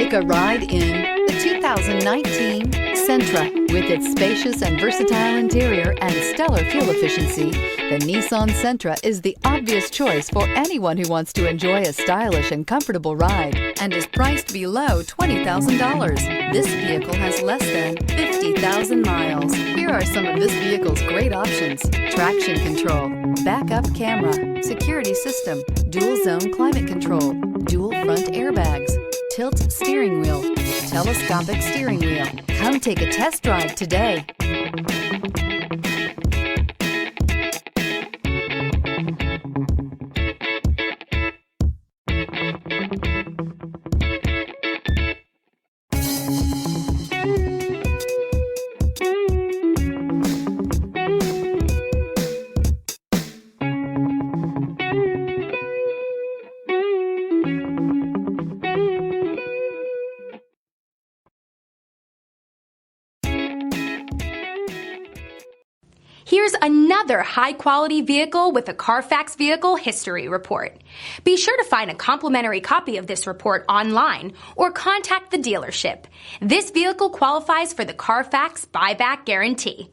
Take a ride in the 2019 Sentra. With its spacious and versatile interior and stellar fuel efficiency, the Nissan Sentra is the obvious choice for anyone who wants to enjoy a stylish and comfortable ride and is priced below $20,000. This vehicle has less than 50,000 miles. Here are some of this vehicle's great options: traction control, backup camera, security system, dual zone climate control, dual front airbags, tilt steering wheel, telescopic steering wheel. Come take a test drive today. Here's another high-quality vehicle with a Carfax Vehicle History Report. Be sure to find a complimentary copy of this report online or contact the dealership. This vehicle qualifies for the Carfax Buyback Guarantee.